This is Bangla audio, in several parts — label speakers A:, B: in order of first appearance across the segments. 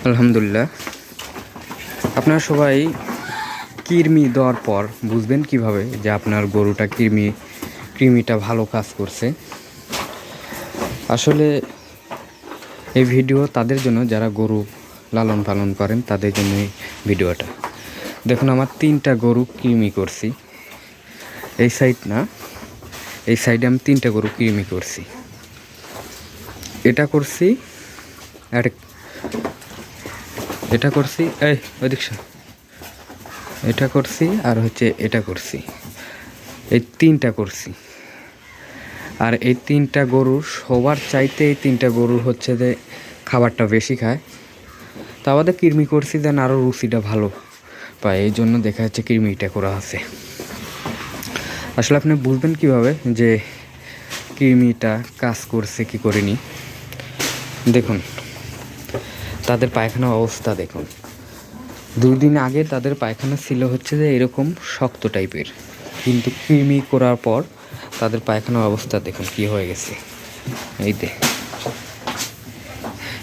A: আলহামদুলিল্লাহ। আপনারা সবাই কৃমি দেওয়ার পর বুঝবেন কিভাবে যে আপনার গরুটা কৃমিটা ভালো কাজ করছে। আসলে এই ভিডিও তাদের জন্য যারা গরু লালন পালন করেন, তাদের জন্য এই ভিডিওটা। দেখুন, আমার 3টা গরু কৃমি করছি। এই সাইড না, এই সাইডে আমি 3টা গরু কৃমি করছি। এটা করছি, এটা করছি, এটা করছি, আর হচ্ছে এটা করছি। এই 3টা করছি। আর এই 3টা গরুর সবার চাইতে এই 3টা গরুর হচ্ছে যে খাবারটা বেশি খায়। তা আমাদের কৃমি করছি যেন আরও রুচিটা ভালো পায়, এই জন্য দেখা যাচ্ছে কৃমিটা করা আছে। আসলে আপনি বুঝবেন কিভাবে যে কৃমিটা কাজ করছে কি করেনি। দেখুন, তাদের পায়খানার অবস্থা দেখুন। 2 দিন আগে তাদের পায়খানা ছিল হচ্ছে যে এরকম শক্ত টাইপের, কিন্তু কৃমি করার পর তাদের পায়খানার অবস্থা দেখুন কি হয়ে গেছে।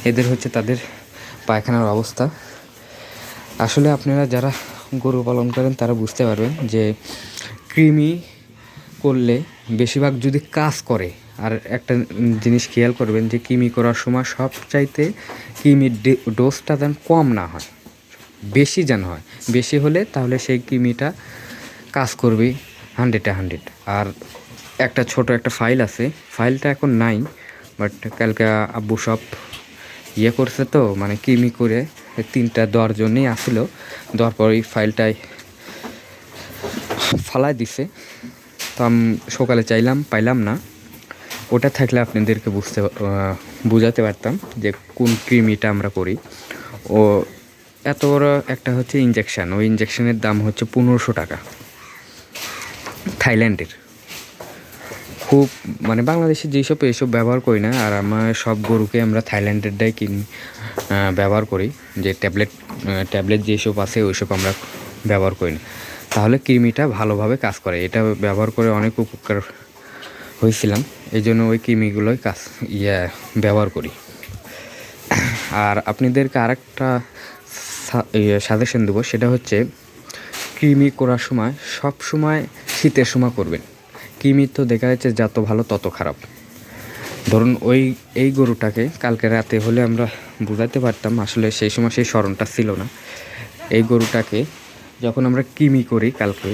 A: এদের হচ্ছে তাদের পায়খানার অবস্থা। আসলে আপনারা যারা গরু পালন করেন তারা বুঝতে পারবেন যে কৃমি করলে বেশিরভাগ যদি কাজ করে। আর একটা জিনিস খেয়াল করবেন যে কৃমি করার সময় সবচাইতে কৃমির ডোজটা যেন কম না হয়, বেশি যেন হয়। বেশি হলে তাহলে সেই কৃমিটা কাজ করবে 100-100। আর ছোট একটা ফাইল আছে, ফাইলটা এখন নাই, বাট কালকে আব্বু সব করছে, তো মানে কৃমি করে 3টা দেওয়ার জন্যই আসছিল। দেওয়ার পর এই ফাইলটাই ফালাই দিছে। তো আমি সকালে চাইলাম, পাইলাম না। ওটা থাকলে আপনাদেরকে বুঝাতে পারতাম যে কোন কৃমিটা আমরা করি। ও এত বড় একটা হচ্ছে ইঞ্জেকশান, ওই ইঞ্জেকশানের দাম হচ্ছে 1500 টাকা, থাইল্যান্ডের। খুব মানে বাংলাদেশে যেসব এইসব ব্যবহার করি না। আর আমার সব গরুকে আমরা থাইল্যান্ডেরটাই ব্যবহার করি। যে ট্যাবলেট যেসব আছে ওইসব আমরা ব্যবহার করি না, তাহলে কৃমিটা ভালোভাবে কাজ করে। এটা ব্যবহার করে অনেক উপকার হয়েছিলাম, এই জন্য ওই কৃমিগুলোই ব্যবহার করি। আর আপনাদেরকে আরেকটা সাজেশন দেবো, সেটা হচ্ছে কৃমি করার সময় সব সময় শীতের সময় করবেন। কৃমি তো দেখা যাচ্ছে যত ভালো তত খারাপ। ধরুন এই গরুটাকে কালকে রাতে হলে আমরা বুঝাতে পারতাম, আসলে সেই সময় সেই স্মরণটা ছিল না। এই গরুটাকে যখন আমরা কৃমি করি কালকে,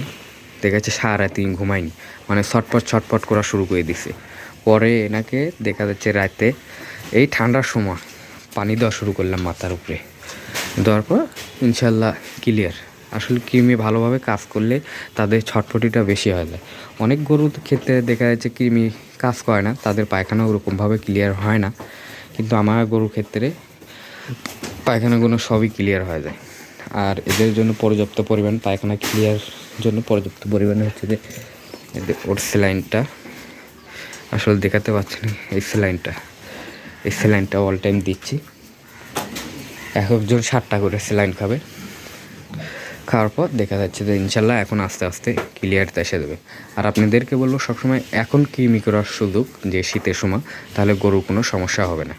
A: দেখা যাচ্ছে সারাদিন ঘুমাইনি, মানে ছটপট করা শুরু করে দিছে। পরে এনাকে দেখা যাচ্ছে রাতে এই ঠান্ডার সময় পানি দেওয়া শুরু করলাম মাথার উপরে। দেওয়ার পর ইনশাল্লাহ ক্লিয়ার। আসলে কৃমি ভালোভাবে কাজ করলে তাদের ছটফটিটা বেশি হয়ে যায়। অনেক গরুর ক্ষেত্রে দেখা যাচ্ছে কৃমি কাজ করে না, তাদের পায়খানা ওরকমভাবে ক্লিয়ার হয় না, কিন্তু আমার গরুর ক্ষেত্রে পায়খানাগুলো সবই ক্লিয়ার হয়ে যায়। আর এদের জন্য পর্যাপ্ত পরিমাণ পায়খানা ক্লিয়ার জন্য পর্যাপ্ত পরিমাণে হচ্ছে যে এদের ওর স্যালাইনটা আসলে দেখাতে পারছি না। এই স্যালাইনটা অল টাইম দিচ্ছি। একজন 7টা করে স্যালাইন খাবে। খাওয়ার পর দেখা যাচ্ছে যে ইনশাল্লাহ এখন আস্তে আস্তে ক্লিয়ারটা এসে দেবে। আর আপনাদেরকে বলবো সবসময় এখন কৃমি করার সুযোগ যে শীতের সময়, তাহলে গরুর কোনো সমস্যা হবে না।